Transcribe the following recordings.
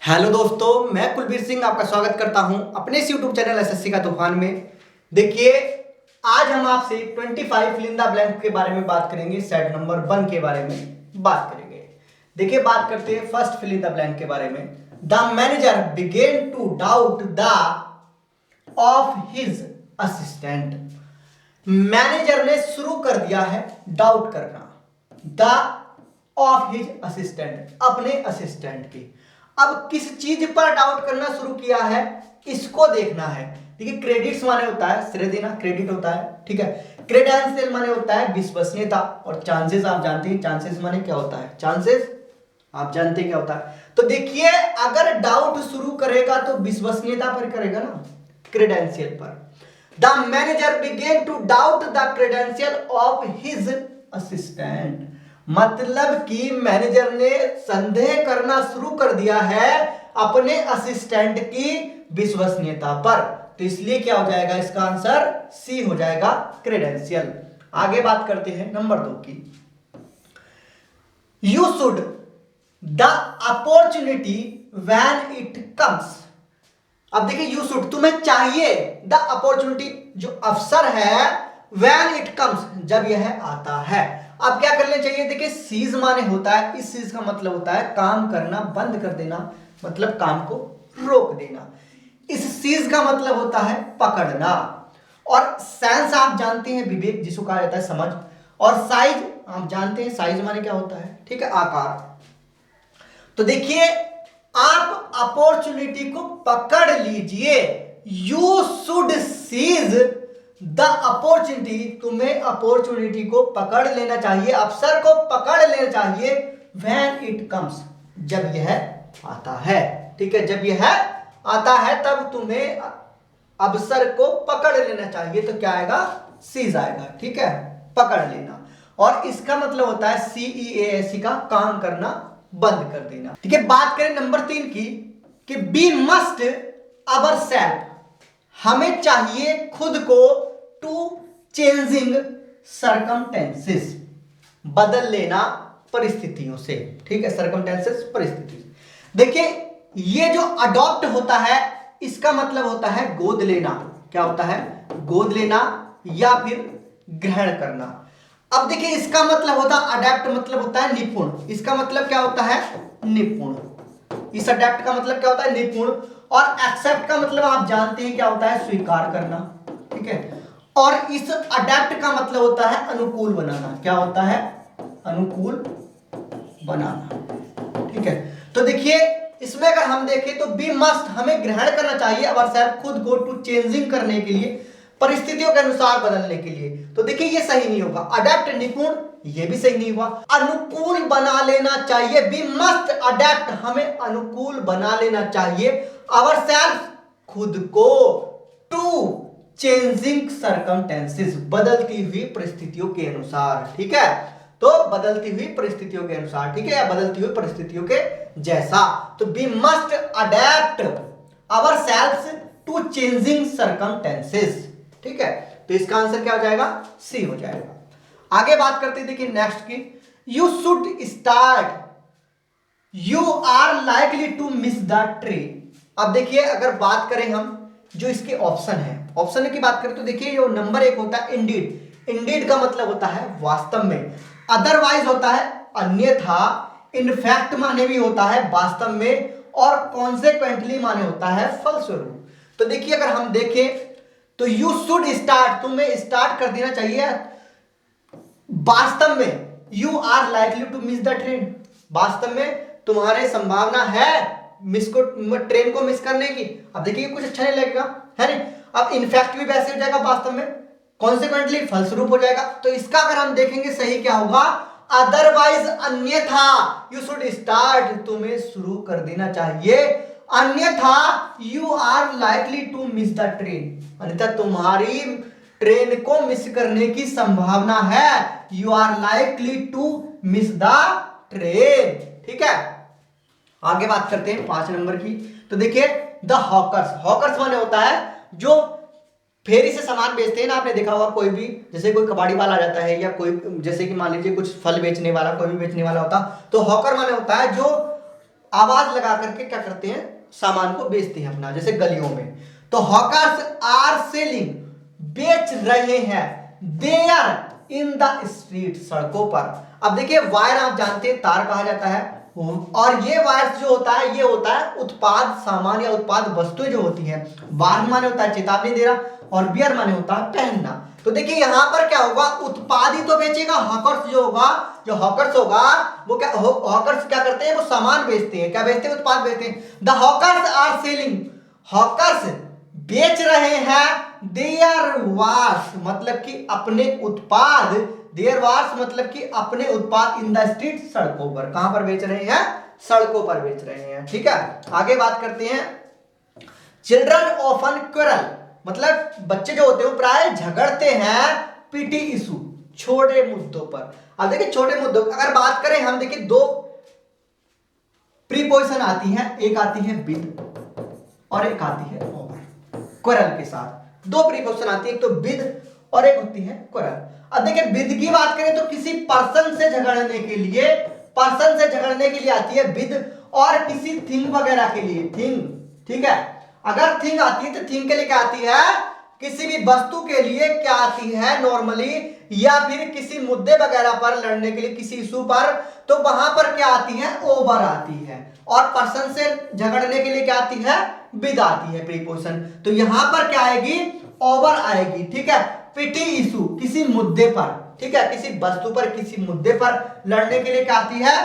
Hello दोस्तों, मैं कुलबीर सिंह आपका स्वागत करता हूं अपने इस यूट्यूब चैनल एसएससी का तूफान में। देखिए, आज हम आपसे 25 फिल इन द ब्लैंक के बारे में बात करेंगे। सेट नंबर 1 के बारे में बात करेंगे। देखिए, बात करते हैं first fill in the blank के बारे में। The manager began to doubt the of his assistant. Manager ने शुरू कर दिया है डाउट करना द ऑफ हिज असिस्टेंट, अपने असिस्टेंट की। अब किस चीज पर डाउट करना शुरू किया है, इसको देखना है। देखिए, क्रेडिट्स माने होता है श्रेय देना, क्रेडिट होता है, ठीक है। क्रेडेंशियल माने होता है विश्वसनीयता, और चांसेस आप जानते हैं, चांसेस माने क्या होता है, चांसेस आप जानते हैं क्या होता है। तो देखिए, अगर डाउट शुरू करेगा तो विश्वसनीयता पर करेगा ना, क्रेडेंशियल पर। The manager began to doubt the credential of his assistant, मतलब कि मैनेजर ने संदेह करना शुरू कर दिया है अपने असिस्टेंट की विश्वसनीयता पर। तो इसलिए क्या हो जाएगा, इसका आंसर सी हो जाएगा, क्रेडेंशियल। आगे बात करते हैं नंबर 2 की। You should the opportunity when it comes. अब देखिए, यू शुड, तुम्हें चाहिए, द अपॉर्चुनिटी, जो अवसर है, व्हेन इट कम्स, जब यह आता है। अब क्या करना चाहिए, देखिए सीज माने होता है, इस चीज का मतलब होता है काम करना बंद कर देना, मतलब काम को रोक देना। इस चीज का मतलब होता है पकड़ना। और सेंस आप जानते हैं, विवेक जिसको कहा जाता है, समझ। और साइज आप जानते हैं, साइज माने क्या होता है, ठीक है, आकार। तो देखिए, आप अपॉर्चुनिटी को पकड़ लीजिए। You should seize the opportunity, तुम्हें अपॉर्चुनिटी को पकड़ लेना चाहिए, अवसर को पकड़ लेना चाहिए। व्हेन इट कम्स, जब यह आता है, ठीक है, जब यह आता है तब तुम्हें अवसर को पकड़ लेना चाहिए। तो क्या आएगा, सीज आएगा, ठीक है, पकड़ लेना। और इसका मतलब होता है CEASE का, काम करना बंद कर देना, ठीक है। बात करें नंबर 3 की, कि बी मस्ट अवर सेल्फ, हमें चाहिए खुद को, टू चेंजिंग सर्कमटेंसेस, बदल लेना परिस्थितियों से, ठीक है, सर्कमटेंसेस, परिस्थिति। देखिए, ये जो अडॉप्ट होता है, इसका मतलब होता है गोद लेना। क्या होता है, गोद लेना या फिर ग्रहण करना। अब देखिए, इसका मतलब होता है अडेप्ट, मतलब होता है निपुण। इसका मतलब क्या होता है, निपुण। इस अडेप्ट का मतलब क्या होता है, निपुण। और एक्सेप्ट का मतलब आप जानते हैं क्या होता है, स्वीकार करना, ठीक है। और इस अडेप्ट का मतलब होता है अनुकूल बनाना। क्या होता है, अनुकूल बनाना, ठीक है। तो देखिए, इसमें अगर हम देखें तो बी मस्ट, हमें ग्रहण करना चाहिए अवर सेल्फ, खुद को, टू चेंजिंग करने के लिए, परिस्थितियों के अनुसार बदलने के लिए। तो देखिए, ये सही नहीं होगा, अडेप्ट निपुण, ये भी सही नहीं हुआ। अनुकूल बना लेना चाहिए, बी मस्ट अडेप्ट, हमें अनुकूल बना लेना चाहिए अवर सेल्फ, खुद को, टू चेंजिंग सर्कमटेंसेस, बदलती हुई परिस्थितियों के अनुसार, ठीक है। तो बदलती हुई परिस्थितियों के अनुसार, ठीक है, या बदलती हुई परिस्थितियों के जैसा। तो we must adapt ourselves to changing circumstances, ठीक है। तो इसका आंसर क्या हो जाएगा, सी हो जाएगा। आगे बात करते हैं, देखिए नेक्स्ट की, you should start, you are likely to miss the train. अब देखिए, अगर बात करें हम, जो इसके ऑप्शन है, ऑप्शन की बात करें तो देखिए, जो नंबर 1 होता है इंडीड। इंडीड का मतलब होता है वास्तव में, अदरवाइज होता है अन्यथा, इनफैक्ट माने भी होता है वास्तव में, और कॉन्सेक्वेंटली माने होता है फलस्वरूप। तो देखिए, अगर हम देखें तो यू शुड स्टार्ट, तुम्हें स्टार्ट कर देना चाहिए वास्तव में। You are likely to miss the train, वास्तव में तुम्हारे संभावना है ट्रेन को मिस करने की। अब देखिए, कुछ अच्छा नहीं लगेगा, है नहीं। अब इनफैक्ट भी वैसे हो जाएगा वास्तव में, कॉन्सिक्वेंटली फलस्वरूप हो जाएगा। तो इसका अगर हम देखेंगे सही क्या होगा, अदरवाइज अन्यथा, यू शुड स्टार्ट, तुम्हें शुरू कर देना चाहिए, अन्यथा you are likely to miss the train, अन्यथा तुम्हारी ट्रेन को मिस करने की संभावना है। You are likely to miss the train, ठीक है। आगे बात करते हैं 5 नंबर की। तो देखिए, द हॉकर्स, हॉकर्स माने होता है जो फेरी से सामान बेचते हैं ना, आपने देखा होगा, कोई भी, जैसे कोई कबाड़ी वाला आ जाता है, या कोई, जैसे कि मान लीजिए कुछ फल बेचने वाला, कोई भी बेचने वाला होता, तो हॉकर माने होता है जो आवाज लगा करके क्या करते हैं, सामान को बेचते हैं अपना, जैसे गलियों में। तो हॉकर्स आर सेलिंग, बेच रहे हैं, देयर इन द स्ट्रीट, सड़कों पर। अब देखिए वायर आप जानते हैं तार कहा जाता है, और ये वायर्स जो होता है ये होता है उत्पाद सामान या उत्पाद वस्तुएं जो होती हैं। वार्न माने होता है चेतावनी दे रहा, और बियर माने होता है पहनना। तो देखिए यहां पर क्या होगा, उत्पाद ही तो बेचेगा। हॉकर्स जो होगा, जो हॉकर्स होगा वो क्या, हॉकर्स क्या करते हैं, वो सामान बेचते हैं। क्या बेचते हैं, उत्पाद बेचते हैं। The hawkers are selling, hawkers बेच रहे हैं, देयर वार्स मतलब कि अपने उत्पाद, देयर वार्स मतलब कि अपने उत्पाद, इन द स्ट्रीट, सड़कों पर। कहां पर बेच रहे हैं, सड़कों पर बेच रहे हैं। ठीक है, आगे बात करते हैं। चिल्ड्रन ऑफन क्वेरल, मतलब बच्चे जो होते हैं वो प्राय झगड़ते हैं, पीटी इशू, छोटे मुद्दों पर। अब देखिए छोटे मुद्दों अगर बात करें हम, देखिए दो प्रीपोजिशन आती है, एक आती है विद और एक आती है ओवर। क्वेरल के साथ दो प्रीपोजिशन आती है, एक तो विद और एक होती है क्वेरल। अब देखिए विद की बात करें तो किसी पर्सन से झगड़ने के लिए, पर्सन से झगड़ने के लिए आती है विद, और किसी थिंग वगैरह के लिए थिंग। ठीक है, अगर थिंग आती है तो थिंग के लिए क्या आती है, किसी भी वस्तु के लिए क्या आती है नॉर्मली, या फिर किसी मुद्दे वगैरह पर लड़ने के लिए, किसी इशू पर, तो वहां पर क्या आती है, ओवर आती है। और पर्सन से झगड़ने के लिए क्या आती है, विद आती है प्रीपोजिशन। तो यहां पर क्या आएगी, ओवर आएगी। ठीक है, पिटी इशू, किसी मुद्दे पर, ठीक है, किसी वस्तु पर, किसी मुद्दे पर लड़ने के लिए क्या आती है,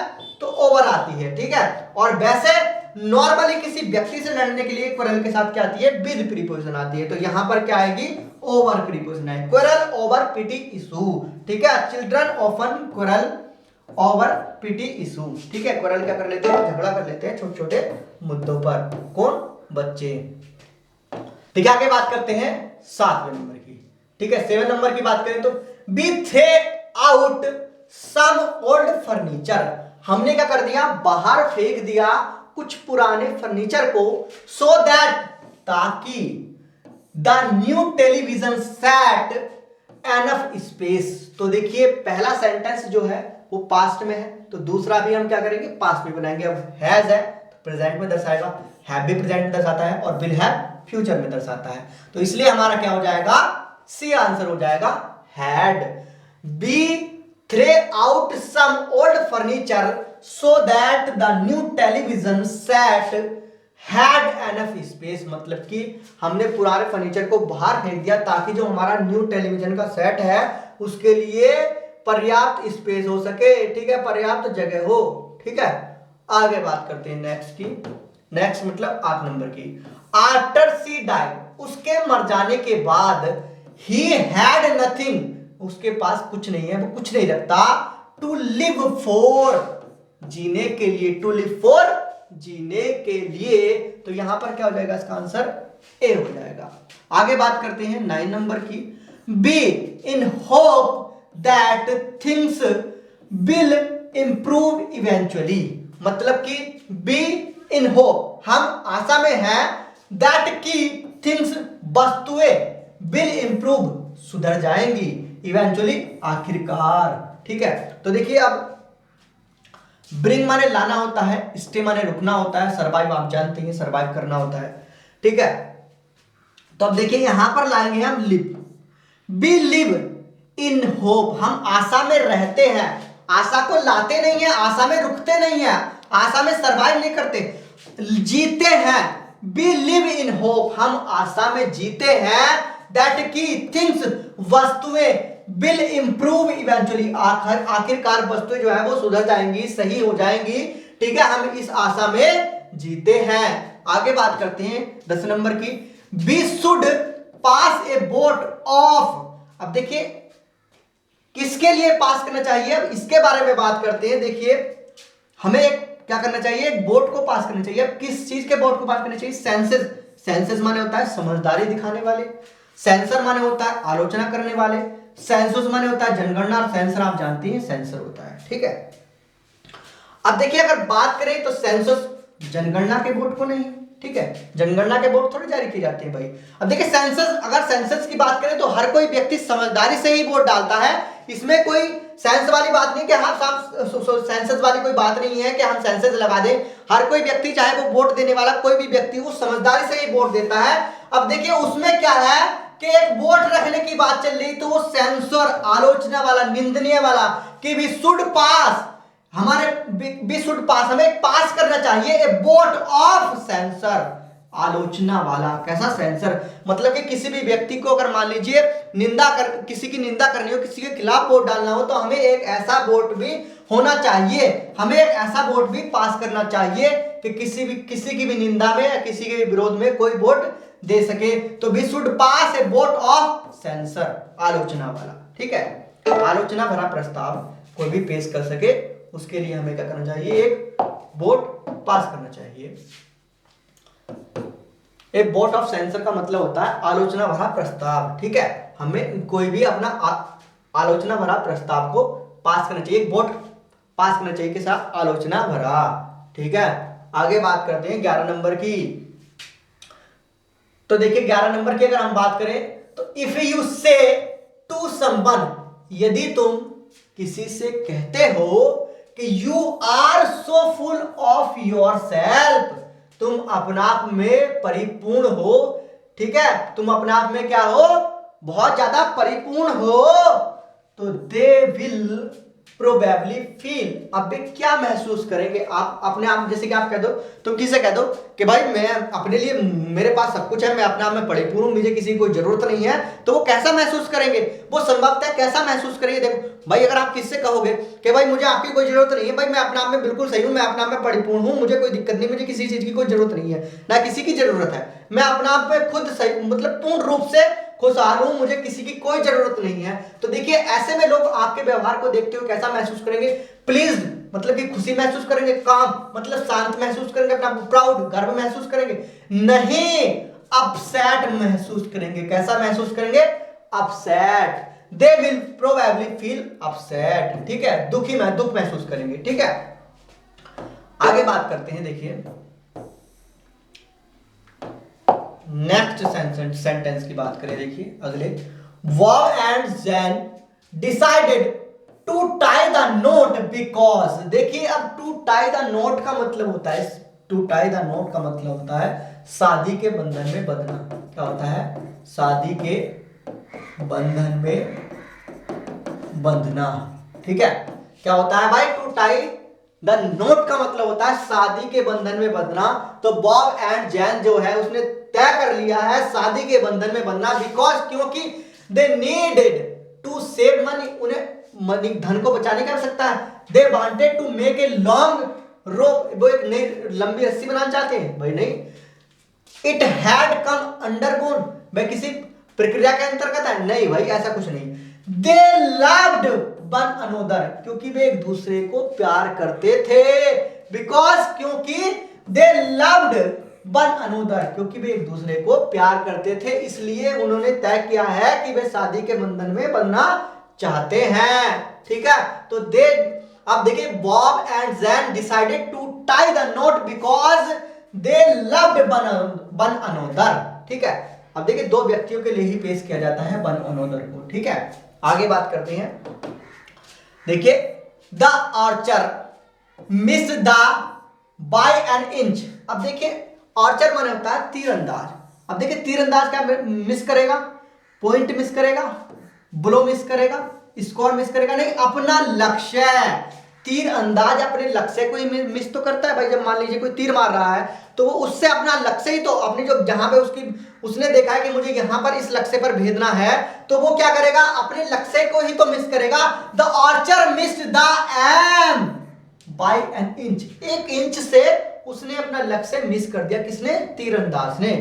तो ओवर आती है। ठीक है, और वैसे नॉर्मली किसी व्यक्ति से लड़ने के लिए क्वेरल के साथ क्या आती है, विद प्रीपोजिशन आती है। तो यहां पर क्या आएगी, ओवर प्रीपोजिशन है, क्वेरल ओवर पिटी इशू। ठीक है, चिल्ड्रन ऑफन क्वेरल ओवर पिटी इशू। ठीक है, क्वेरल क्या कर लेते हैं, झगड़ा कर लेते हैं छोटे छोटे मुद्दों पर, कौन, बच्चे। ठीक है, आगे बात करते हैं 7वें नंबर की। ठीक है, 7 नंबर की बात करें तो बी थे आउट सम ओल्ड फर्नीचर, हमने क्या कर दिया, बाहर फेंक दिया कुछ पुराने फर्नीचर को, सो दैट, ताकि, the new television set enough space. तो देखिए पहला सेंटेंस जो है वो पास्ट में है, तो दूसरा भी हम क्या करेंगे, पास्ट में बनाएंगे। अब हैज है तो प्रेजेंट में दर्शाएगा, हैव भी प्रेजेंट में दर्शाता है, और विल हैव फ्यूचर में दर्शाता है। तो इसलिए हमारा क्या हो जाएगा, सी आंसर हो जाएगा had. He threw out some old furniture so that the new television set had enough space, मतलब कि हमने पुराने फर्नीचर को बाहर फेंक दिया ताकि जो हमारा न्यू टेलीविजन का सेट है उसके लिए पर्याप्त स्पेस हो सके। ठीक है, पर्याप्त जगह हो। ठीक है, आगे बात करते हैं नेक्स्ट की। नेक्स्ट मतलब 8 नंबर की। आफ्टर सी डाइड, उसके मर जाने के बाद, ही हैड नथिंग, उसके पास कुछ नहीं है, वो कुछ नहीं रखता, टू लिव फॉर, जीने के लिए, टू लिव फॉर, जीने के लिए। तो यहां पर क्या हो जाएगा, इसका आंसर ए हो जाएगा। आगे बात करते हैं 9 नंबर की। Be in hope that things will improve eventually, मतलब कि बी इन होप, हम आशा में हैं, दैट की थिंग्स, वस्तुएं, विल इंप्रूव, सुधर जाएंगी, इवेंचुअली, आखिरकार। ठीक है, तो देखिए अब ब्रिंग माने लाना होता है, स्टे माने रुकना होता है, सर्वाइव आप जानते हैं सर्वाइव करना होता है। ठीक है, तो अब देखिए यहां पर लाएंगे हम live. We live in hope, हम आशा में रहते हैं, आशा को लाते नहीं है, आशा में रुकते नहीं है, आशा में सर्वाइव नहीं करते, जीते हैं। बी लिव इन होप, हम आशा में जीते हैं, दैट की थिंग्स, वस्तुएं, विल इंप्रूव इवेंचुअली, आखिरकार वस्तुएं जो है वो सुधर जाएंगी, सही हो जाएंगी। ठीक है, हम इस आशा में जीते हैं। आगे बात करते हैं 10 नंबर की। We should pass a vote of, अब देखिए किसके लिए पास करना चाहिए, अब इसके बारे में बात करते हैं। देखिए हमें क्या करना चाहिए, एक बोट को पास करना चाहिए। अब किस चीज के बोट को पास करना चाहिए, सेंसेस, सेंसेस माने होता है समझदारी दिखाने वाले, सेंसर माने होता है आलोचना करने वाले, सेंसस माने होता है जनगणना, और सेंसर आप जानती हैं सेंसर होता है। ठीक है, अब देखिए अगर बात करें तो सेंसस जनगणना के वोट को नहीं, ठीक है, जनगणना के वोट थोड़ी जारी की जाती है भाई। अब देखिए सेंसस, अगर सेंसस की बात करें तो हर कोई व्यक्ति समझदारी से ही वोट डालता है, इसमें कोई सेंस वाली बात नहीं कि हाँ सेंसस वाली कोई बात नहीं है कि हम सेंसस लगा दें। हर कोई व्यक्ति चाहे वो वोट देने वाला कोई भी व्यक्ति वो समझदारी से ही वोट देता है। अब देखिए उसमें क्या है कि एक वोट रखने की बात चल रही तो वो सेंसर आलोचना वाला निंदनीय वाला कि वी शुड पास, हमारे वी शुड पास, हमें पास करना चाहिए ए वोट ऑफ सेंसर, आलोचना वाला। कैसा सेंसर, मतलब कि किसी भी व्यक्ति को अगर मान लीजिए किसी की निंदा करनी हो, किसी के खिलाफ वोट डालना हो तो हमें एक ऐसा वोट भी होना चाहिए, हमें एक ऐसा वोट भी पास करना चाहिए कि किसी की भी निंदा में या किसी के भी विरोध में कोई वोट दे सके। तो we should pass a vote of censure, आलोचना वाला। ठीक है, आलोचना भरा प्रस्ताव कोई भी पेश कर सके उसके लिए हमें क्या करना चाहिए, एक वोट पास करना चाहिए। एक वोट ऑफ सेंसर का मतलब होता है आलोचना भरा प्रस्ताव। ठीक है, हमें कोई भी अपना आलोचना भरा प्रस्ताव को पास करना चाहिए, एक वोट पास करना चाहिए के साथ आलोचना भरा। ठीक है, आगे बात करते हैं 11 नंबर की। तो देखिए 11 नंबर की अगर हम बात करें तो if you say to someone, यदि तुम किसी से कहते हो कि you are so full of yourself, तुम अपने आप में परिपूर्ण हो। ठीक है, तुम अपने आप में क्या हो, बहुत ज्यादा परिपूर्ण हो। तो दे विल प्रोबेबली फील, अब वे क्या महसूस करेंगे, आप अपने आप, जैसे कि आप कह दो, तुम किसे कह दो कि भाई मैं अपने लिए, मेरे पास सब कुछ है, मैं अपने आप में परिपूर्ण हूं, मुझे किसी की कोई जरूरत नहीं है, तो वो कैसा महसूस करेंगे, वो संभवतः कैसा महसूस करेंगे। देखो भाई, अगर आप किससे कहोगे कि भाई मुझे आपकी कोई जरूरत नहीं है, भाई मैं अपने आप में बिल्कुल सही हूं, मैं अपने आप में परिपूर्ण हूं, मुझे कोई दिक्कत नहीं, मुझे किसी चीज की कोई जरूरत नहीं है, ना किसी की जरूरत है, मैं अपने आप में खुद सही, मतलब पूर्ण रूप से खुशहाल हूं, मुझे किसी की कोई जरूरत नहीं है। तो देखिए ऐसे में लोग आपके व्यवहार को देखते हुए कैसा महसूस करेंगे, प्लीज मतलब कि खुशी महसूस करेंगे, काम मतलब शांत महसूस करेंगे, अपना प्राउड गर्व महसूस करेंगे, नहीं अपसेट महसूस करेंगे। कैसा महसूस करेंगे, upset, they will probably feel upset. ठीक है, दुख महसूस करेंगे। ठीक है, आगे बात करते हैं, देखिए नेक्स्ट सेंटेंस की बात करें। देखिए अगले, Bob and Jane decided to tie the knot because, देखिए अब टू टाई द नोट का मतलब होता है, टू टाई द नोट का मतलब होता है शादी के बंधन में बंधना। क्या होता है, शादी के बंधन में बंधना। ठीक है, क्या होता है भाई, टू टाई द नोट का मतलब होता है शादी के बंधन में बंधना। तो बॉब एंड जैन जो है उसने तय कर लिया है शादी के बंधन में बंधना, बिकॉज क्योंकि they needed to save money, उन्हें मनी धन को बचाने की आवश्यकता है। They wanted to make a long rope, वो एक नई लंबी रस्सी बनाना चाहते हैं। भाई नहीं, इट हैड कम अंडरगोन, भाई किसी प्रक्रिया के अंतर्गत है, नहीं भाई ऐसा कुछ नहीं। दे लव्ड वन अनोदर, क्योंकि वे एक दूसरे को प्यार करते थे, बिकॉज क्योंकि दे लव्ड वन अनोदर, क्योंकि वे एक दूसरे को प्यार करते थे, इसलिए उन्होंने तय किया है कि वे शादी के बंधन में बंधना चाहते हैं। ठीक है, तो दे, अब देखिए Bob and Jane decided to tie the knot because they loved one another. ठीक है, अब देखिए दो व्यक्तियों के लिए ही पेश किया जाता है वन अनोदर को। ठीक है, आगे बात करते हैं। देखिए the archer miss the by an inch, अब देखिए आर्चर माने होता है तीरंदाज। अब देखिए तीरंदाज क्या मिस करेगा, पॉइंट मिस करेगा, ब्लो मिस करेगा, स्कोर मिस करेगा, नहीं अपना लक्ष्य। तीर अंदाज अपने लक्ष्य को ही मिस तो करता है भाई। जब मान लीजिए कोई तीर मार रहा है तो वो उससे अपना लक्ष्य ही, तो अपनी जो जहां पे उसने देखा है कि मुझे यहां पर इस लक्ष्य पर भेजना है, तो वो क्या करेगा, अपने लक्ष्य को ही तो मिस करेगा। The archer missed the aim by an inch, एक इंच से उसने अपना लक्ष्य मिस कर दिया, किसने, तीरंदाज ने।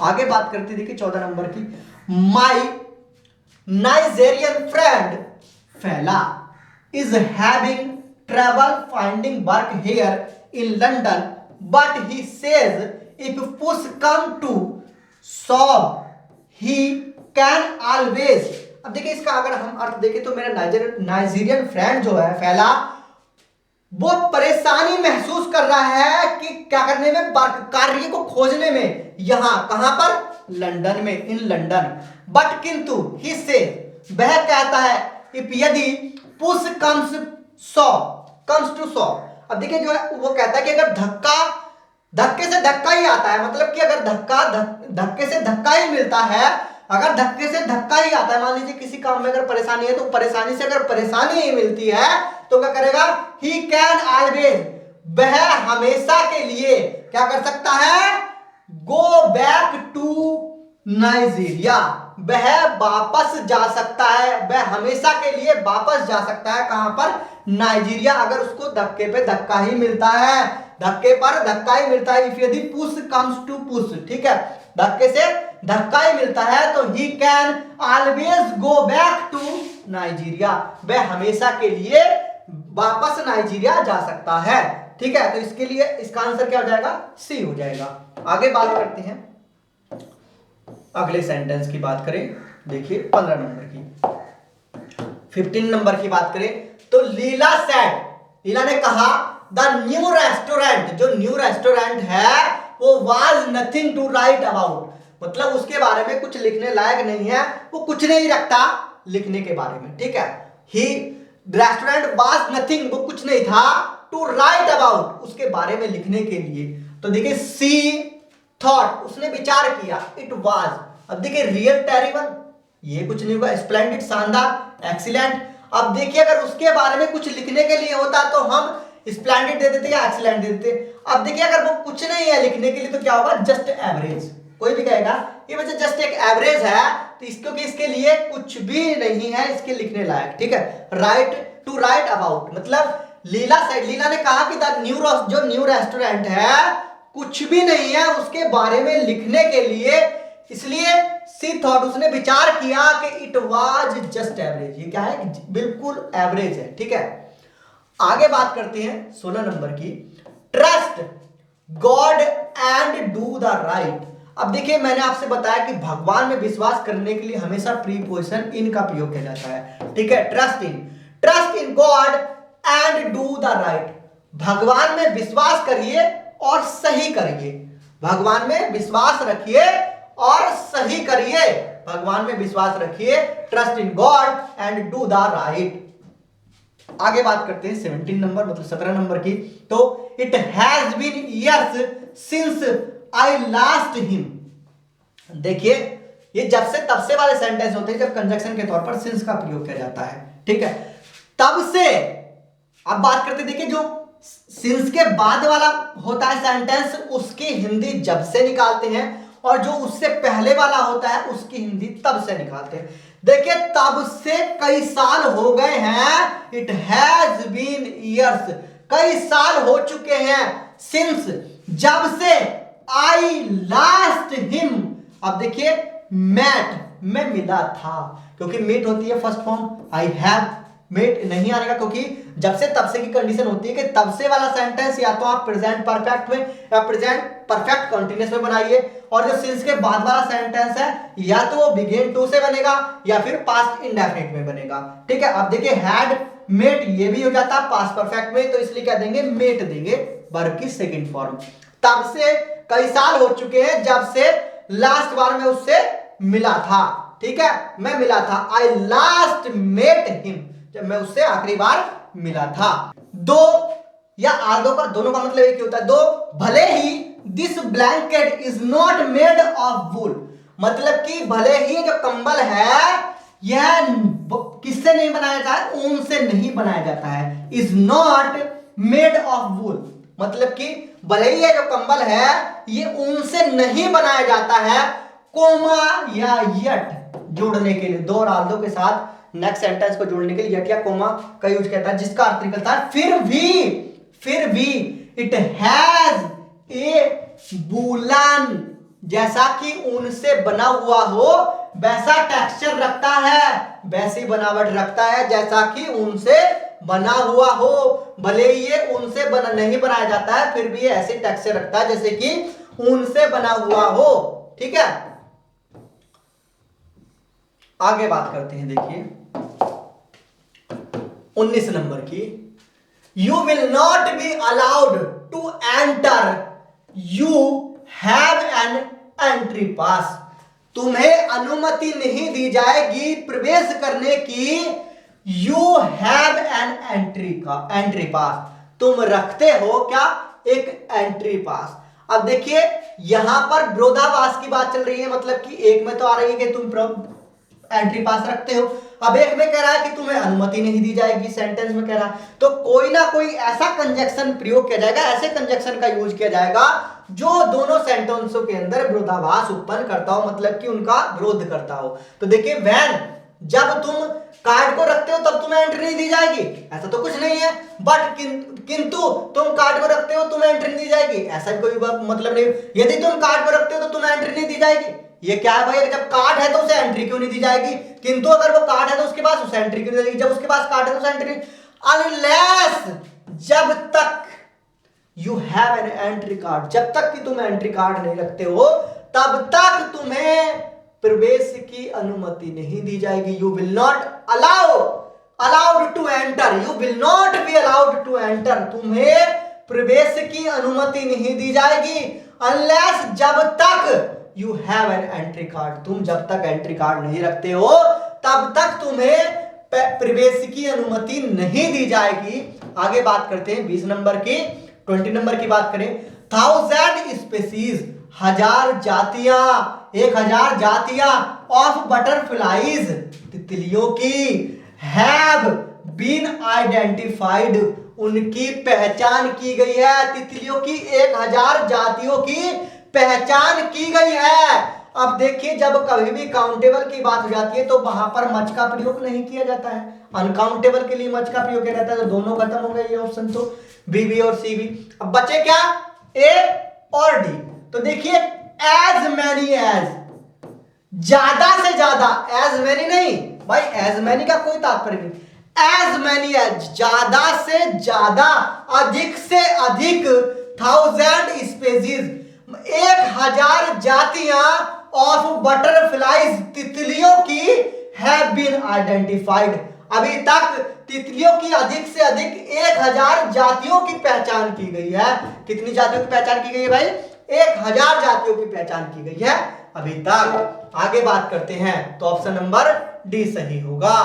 आगे बात करते देखिए 14 नंबर की, my Nigerian friend Fela is having trouble finding work here in London, but he says if push come to shove he can always. अब देखिए इसका अगर हम अर्थ देखें तो मेरा नाइजीरियन फ्रेंड जो है फैला, वो परेशानी महसूस कर रहा है कि क्या करने में, कार्य को खोजने में, यहां कहां पर, लंदन में, इन लंदन। बट किंतु ही से, वह कहता है, इफ यदि push comes shove, comes to shove. अब देखिए जो है वो कहता है कि अगर धक्के से धक्का ही आता है, मतलब कि अगर धक्के से धक्का ही मिलता है, अगर धक्के से धक्का ही आता है, मान लीजिए किसी काम में अगर परेशानी है तो परेशानी से अगर परेशानी ही मिलती है तो क्या करेगा, ही कैन ऑलवेज, वह हमेशा के लिए क्या कर सकता है, गो बैक टू नाइजीरिया, वह वापस जा सकता है, वह हमेशा के लिए वापस जा सकता है कहां पर, नाइजीरिया, अगर उसको धक्के पे धक्का ही मिलता है, धक्के पर धक्का ही मिलता है, इफ यदि पुश कम्स टू पुश, ठीक है, धक्के से धक्का ही मिलता है तो he can always go back to Nigeria, वह हमेशा के लिए वापस नाइजीरिया जा सकता है, ठीक है। तो इसके लिए इसका आंसर क्या हो जाएगा, सी हो जाएगा। आगे बात करते हैं, अगले सेंटेंस की बात करें, देखिए 15 नंबर की, 15 नंबर की बात करें तो लीला सेड, लीला ने कहा द न्यू रेस्टोरेंट, जो न्यू रेस्टोरेंट है वो was nothing to write about, मतलब उसके बारे में कुछ लिखने लायक नहीं है, वो कुछ नहीं रखता लिखने के बारे में, ठीक है। ही रेस्टोरेंट वाज नथिंग, वो कुछ नहीं था, टू राइट अबाउट, उसके बारे में लिखने के लिए। तो देखिए सी थॉट, उसने विचार किया, इट वाज, अब देखिए रियल टेरिबल, ये कुछ नहीं होगा, स्प्लेंडिड शानदार, एक्सीलेंट। अब देखिए अगर उसके बारे में कुछ लिखने के लिए होता तो हम स्प्लेंडिड दे देते या एक्सीलेंट दे देते। अब देखिए अगर वो कुछ नहीं है लिखने के लिए तो क्या होगा, जस्ट एवरेज, कोई भी कहेगा ये बच्चा जस्ट एक एवरेज है, तो क्योंकि इसके लिए कुछ भी नहीं है इसके लिखने लायक, ठीक है। राइट टू राइट अबाउट, मतलब लीला ने कहा कि जो न्यू रेस्टोरेंट है कुछ भी नहीं है उसके बारे में लिखने के लिए, इसलिए सी थॉट, उसने विचार किया कि इट वाज जस्ट एवरेज, ये क्या है, बिल्कुल एवरेज है, ठीक है। आगे बात करते हैं 16 नंबर की, trust God and do the right. अब देखिए मैंने आपसे बताया कि भगवान में विश्वास करने के लिए हमेशा प्रीपोजिशन इन का प्रयोग किया जाता है, ठीक है। Trust in God and do the right, भगवान में विश्वास करिए और सही करिए, भगवान में विश्वास रखिए और सही करिए, भगवान में विश्वास रखिए, trust in God and do the right. आगे बात करते हैं 17 नंबर मतलब 17 नंबर की, तो it has been years since I last him. देखिए ये जब से तब से वाले सेंटेंस होते हैं जब कंजक्शन के तौर पर सिंस का प्रयोग किया जाता है, ठीक है, तब से। अब बात करते हैं, देखिए जो सिंस के बाद वाला होता है सेंटेंस उसकी हिंदी जब से निकालते हैं, और जो उससे पहले वाला होता है उसकी हिंदी तब से निकालते हैं। देखिए तब से कई साल हो गए हैं, इट हैज बीन ईयर्स, कई साल हो चुके हैं, सिंस जब से, आई लास्ट हिम। अब देखिए मैट में मिला था, क्योंकि मीट होती है first form, I have met नहीं आएगा क्योंकि जब से तब से की कंडीशन होती है कि तब से वाला सेंटेंस या तो आप प्रेजेंट परफेक्ट में या प्रेजेंट परफेक्ट कंटीन्यूअस में बनाइए, और जो सिंस के बाद वाला सेंटेंस है या तो वो बिगिन टू से बनेगा या फिर पास्ट इंडेफिनिट में बनेगा, ठीक है। अब देखिए हैड मेट ये भी हो जाता है पास्ट परफेक्ट में, तो इसलिए क्या देंगे, मेट देंगे, वर्ब की सेकंड फॉर्म। तब से कई साल हो चुके हैं जब से लास्ट बार में उससे मिला था, ठीक है, मैं मिला था, आई लास्ट मेट हिम, जब मैं उससे आखिरी बार मिला था। दो या आधो का दोनों का मतलब एक ही होता है, दो भले ही this blanket is not made of wool, मतलब कि भले ही जो कंबल है यह किससे नहीं बनाया जाता है, ऊन से नहीं बनाया जाता है, is not made of wool, मतलब कि भले ही ये जो कंबल है ये ऊन से नहीं बनाया जाता है, कोमा या यट जोड़ने के लिए, दो और आल्दो के साथ नेक्स्ट सेंटेंस को जोड़ने के लिए यट या कोमा का यूज करता है, जिसका अर्थ निकलता है फिर भी इट हैज ए वूलन, जैसा कि ऊन से बना हुआ हो वैसा टेक्सचर रखता है, वैसी बनावट रखता है जैसा कि ऊन से बना हुआ हो, भले ही ये ऊन से नहीं बनाया जाता है फिर भी ये ऐसे टेक्सचर रखता है जैसे कि ऊन से बना हुआ हो, ठीक है। आगे बात करते हैं, देखिए 19 नंबर की, you will not be allowed to enter, you have an entry pass, तुम्हें अनुमति नहीं दी जाएगी प्रवेश करने की, you have an entry pass, तुम रखते हो क्या, एक एंट्री पास। अब देखिए यहां पर विरोधाभास की बात चल रही है, मतलब कि एक में तो आ रही है कि तुम एंट्री पास रखते हो, अब एक में कह रहा है कि तुम्हें अनुमति नहीं दी जाएगी, सेंटेंस में कह रहा है, तो कोई ना कोई ऐसा कंजक्शन प्रयोग किया जाएगा, ऐसे कंजक्शन का यूज किया जाएगा जो दोनों सेंटेंसों के अंदर विरोधाभास उत्पन्न करता हो, मतलब कि उनका विरोध करता हो। तो देखिए व्हेन, जब तुम कार्ड को रखते हो तब तुम्हें एंट्री नहीं दी जाएगी, ऐसा तो कुछ नहीं है, बट किंतु तुम कार्ड को रखते हो तुम्हें एंट्री नहीं दी जाएगी, ऐसा भी कोई मतलब नहीं। यदि तुम कार्ड को रखते हो तो तुम्हें एंट्री नहीं दी जाएगी, ये क्या है भाई, जब कार्ड है तो उसे एंट्री क्यों नहीं दी जाएगी, किंतु अगर वो कार्ड है तो उसके पास उसे एंट्री क्यों नहीं दी जाएगी, जब उसके पास कार्ड है तो उसे एंट्री, अनलेस, जब तक you have an entry card, जब तक कि तुम एंट्री कार्ड नहीं रखते हो तब तक तुम्हें प्रवेश की अनुमति नहीं दी जाएगी। You will not allowed to enter, you will not be allowed to enter, तुम्हें प्रवेश की अनुमति नहीं दी जाएगी, अनलेस, जब तक you have an entry card, तुम जब तक एंट्री कार्ड नहीं रखते हो तब तक तुम्हें प्रवेश की अनुमति नहीं दी जाएगी। आगे बात करते हैं 20 नंबर की, 20 नंबर की बात करें, 1000 स्पीसीज, 1000 जातियां, 1000 जातियां ऑफ बटरफ्लाईज, तितलियों की, हैव बीन आइडेंटिफाइड, उनकी पहचान की गई है, तितलियों की 1000 जातियों की पहचान की गई है। अब देखिए जब कभी भी काउंटेबल की बात हो जाती है तो वहां पर मच का प्रयोग नहीं किया जाता है, अनकाउंटेबल के लिए मच का प्रयोग किया जाता है, तो दोनों खत्म हो गए ये ऑप्शन, तो बी भी और सी भी। अब बचे क्या, ए और डी। तो देखिए एज मैनी एज, ज्यादा से ज्यादा, एज मैनी नहीं भाई, एज मैनी का कोई तात्पर्य नहीं, एज मैनी एज, ज्यादा से ज्यादा, अधिक से अधिक, 1000 स्पीसीज, 1000 जातियां ऑफ बटरफ्लाईज, तितलियों की, हैव बीन आइडेंटिफाइड, अभी तक तितलियों की अधिक से अधिक 1000 जातियों की पहचान की गई है। कितनी जातियों की पहचान की गई है भाई, 1000 जातियों की पहचान की गई है अभी तक। आगे बात करते हैं तो ऑप्शन नंबर डी सही होगा।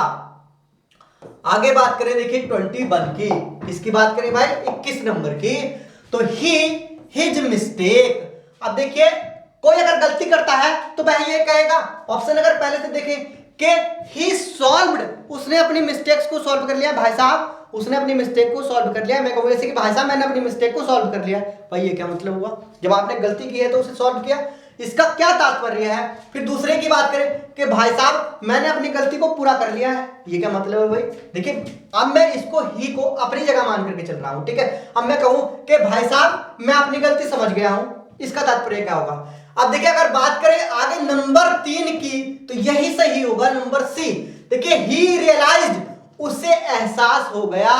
आगे बात करें देखिए 21 की, इसकी बात करें भाई 21 नंबर की, तो हिज मिस्टेक। अब देखिए कोई अगर गलती करता है तो भाई ये कहेगा, ऑप्शन अगर पहले से देखें कि ही सॉल्व्ड, उसने अपनी मिस्टेक्स को सॉल्व कर लिया, भाई साहब उसने अपनी मिस्टेक को सॉल्व कर लिया, मैं कहूंगा जैसे कि भाई साहब मैंने अपनी मिस्टेक को सॉल्व कर लिया, भाई ये क्या मतलब हुआ, जब आपने गलती की है तो उसे सॉल्व किया, इसका क्या तात्पर्य है। फिर दूसरे की बात करें कि भाई साहब मैंने अपनी गलती को पूरा कर लिया है, ये क्या मतलब है भाई। देखिए अब मैं इसको ही को अपनी जगह मान करके चल रहा हूं, ठीक है, अब मैं कहूं कि भाई साहब मैं अपनी गलती समझ गया हूं, इसका तात्पर्य क्या होगा। अब देखिए अगर बात करें आगे नंबर 3 की तो यही सही होगा, नंबर सी। देखिए ही रियलाइज्ड, उसे एहसास हो गया,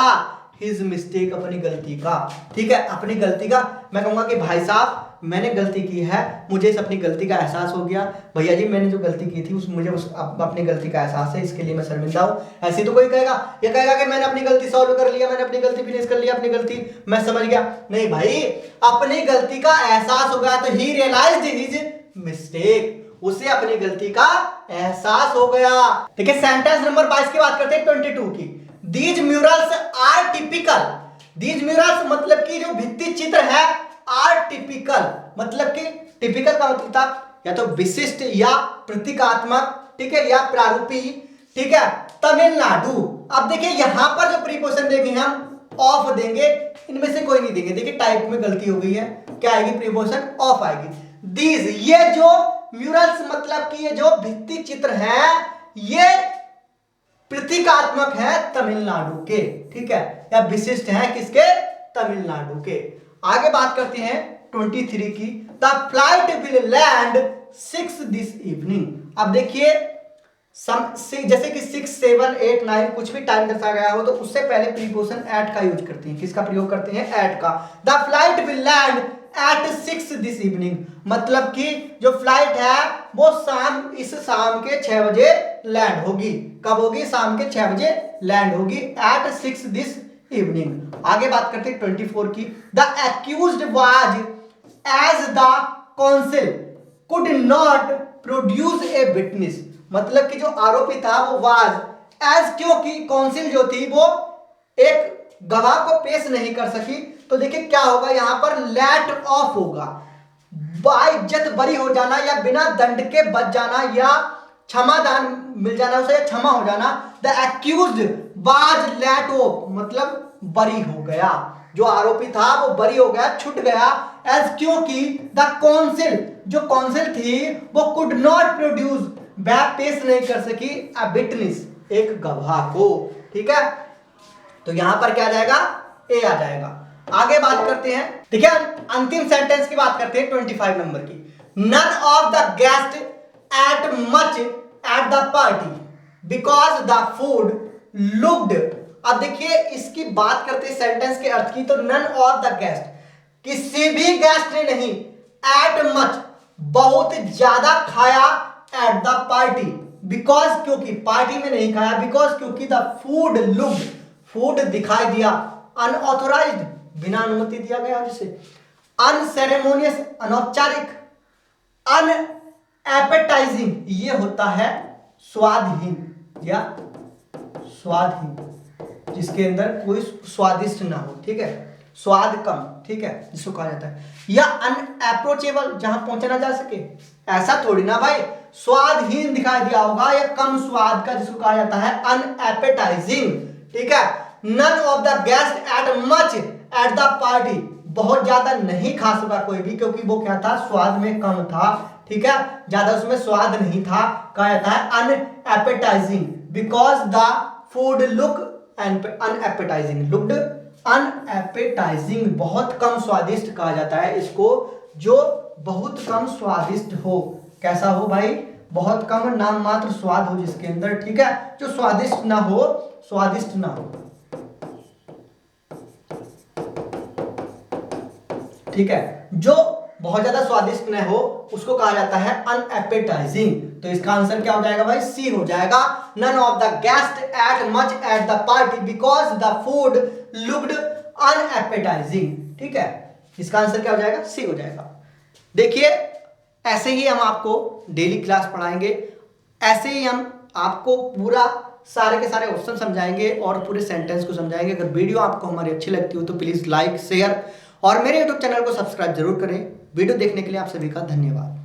हिज मिस्टेक, अपनी गलती का, ठीक है, अपनी गलती का। मैं कहूंगा कि भाई साहब मैंने गलती की है, मुझे इस अपनी गलती का एहसास हो गया, भैया जी मैंने जो गलती की थी मुझे अपनी गलती का एहसास है, इसके लिए मैं शर्मिंदा हूं। ऐसे तो कोई कहेगा, ये कहेगा कि मैंने अपनी गलती सॉल्व कर लिया, मैंने अपनी गलती फिनिश कर लिया, अपनी गलती मैं समझ गया, नहीं भाई, अपनी गलती का एहसास हो गया, तो ही रियलाइज्ड हिज मिस्टेक, उसे अपनी गलती का एहसास हो गया। देखिए सेंटेंस नंबर 22 की बात करते हैं 22 की, these murals are typical, these murals मतलब कि जो भित्ति चित्र है, आर टिपिकल मतलब कि टिपिकल का मतलब था या तो विशिष्ट या प्रतीकात्मक, ठीक है, या प्रारूपी, ठीक है, तमिलनाडु। अब देखिए यहां पर जो प्रीपोजिशन देंगे हम ऑफ देंगे, इनमें से कोई नहीं देंगे, देखिए टाइप में गलती हो गई है, क्या आएगी, प्रीपोजिशन ऑफ आएगी। दीज, ये जो म्यूरल्स मतलब कि ये जो भित्ति चित्र है ये प्रतीकात्मक है तमिलनाडु के, ठीक है, या विशिष्ट है किसके, तमिलनाडु के। आगे बात करते हैं 23 की, the flight will land 6 this evening. अब देखिए जैसे कि 6, 7, 8, 9 कुछ भी टाइम दर्शाया गया हो तो उससे पहले प्रीपोजिशन एट का यूज करते हैं, किसका प्रयोग करते हैं, एट का। The flight will land at 6 this evening, मतलब कि जो फ्लाइट है वो इस शाम के 6 बजे लैंड होगी, कब होगी, शाम के 6 बजे लैंड होगी, एट 6 दिस इवनिंग। आगे बात करते हैं 24 की, the accused was as the counsel could not produce a witness, मतलब कि जो आरोपी था वो वाज एज क्योंकि काउंसिल जो थी वो एक गवाह को पेश नहीं कर सकी। तो देखिए क्या होगा यहां पर, लेट ऑफ होगा, बाइज्जत बरी हो जाना या बिना दंड के बच जाना या क्षमादान मिल जाना उसे, क्षमा हो जाना। The accused was let off मतलब बरी हो गया, जो आरोपी था वो बरी हो गया, छूट गया। एज क्योंकि द काउंसिल जो काउंसिल थी वो कुड नॉट प्रोड्यूस वह पेश नहीं कर सकी अ विटनेस एक गवाह को। ठीक है, तो यहां पर क्या आ जाएगा, ए आ जाएगा। आगे बात करते हैं, देखिए अंतिम सेंटेंस की बात करते हैं 25 नंबर की। None of the guest ate much at the party because the food looked. अब देखिए इसकी बात करते हैं सेंटेंस के अर्थ की, तो नन ऑफ द गेस्ट किसी भी गेस्ट ने नहीं, एट मच बहुत ज्यादा खाया, एट द पार्टी बिकॉज क्योंकि पार्टी में नहीं खाया, बिकॉज क्योंकि द फूड लुक्ड फूड दिखाई दिया, अनऑथोराइज्ड बिना अनुमति दिया गया जिसे, अनसेरेमोनियस अनौपचारिक, अनएपेटाइजिंग ये होता है स्वादहीन या स्वादहीन जिसके अंदर कोई स्वादिष्ट ना हो। ठीक है, स्वाद कम, ठीक है, जिसको कहा जाता है, या अनअप्रोचेबल जहां पहुंचा ना जा सके। ऐसा थोड़ी ना भाई, स्वादहीन दिखाई दिया होगा या कम स्वाद का, जिसको कहा जाता है अनएपेटाइजिंग। ठीक है, none of the guest ate much at the party बहुत ज्यादा नहीं खा सका कोई भी, क्योंकि वो क्या था, स्वाद में कम था। ठीक है, ज्यादा उसमें स्वाद नहीं था, कहा जाता है unappetising because the food look unappetising, looked unappetising बहुत कम स्वादिष्ट कहा जाता है इसको, जो बहुत कम स्वादिष्ट हो। कैसा हो भाई, बहुत कम नाम मात्र स्वाद हो जिसके अंदर। ठीक है, जो स्वादिष्ट ना हो, स्वादिष्ट ना हो। ठीक है, जो बहुत ज्यादा स्वादिष्ट न हो उसको कहा जाता है अनएपेटाइजिंग। तो इसका आंसर क्या हो जाएगा भाई, सी हो जाएगा। None of the guest ate much at the party because the food looked unappetising. ठीक है, इसका आंसर क्या हो जाएगा, सी हो जाएगा। देखिए ऐसे ही हम आपको डेली क्लास पढ़ाएंगे, ऐसे ही हम आपको पूरा सारे के सारे ऑप्शन समझाएंगे और पूरे सेंटेंस को समझाएंगे। अगर वीडियो आपको हमारी अच्छी लगती हो तो प्लीज लाइक शेयर और मेरे यूट्यूब चैनल को सब्सक्राइब जरूर करें। वीडियो देखने के लिए आप सभी का धन्यवाद।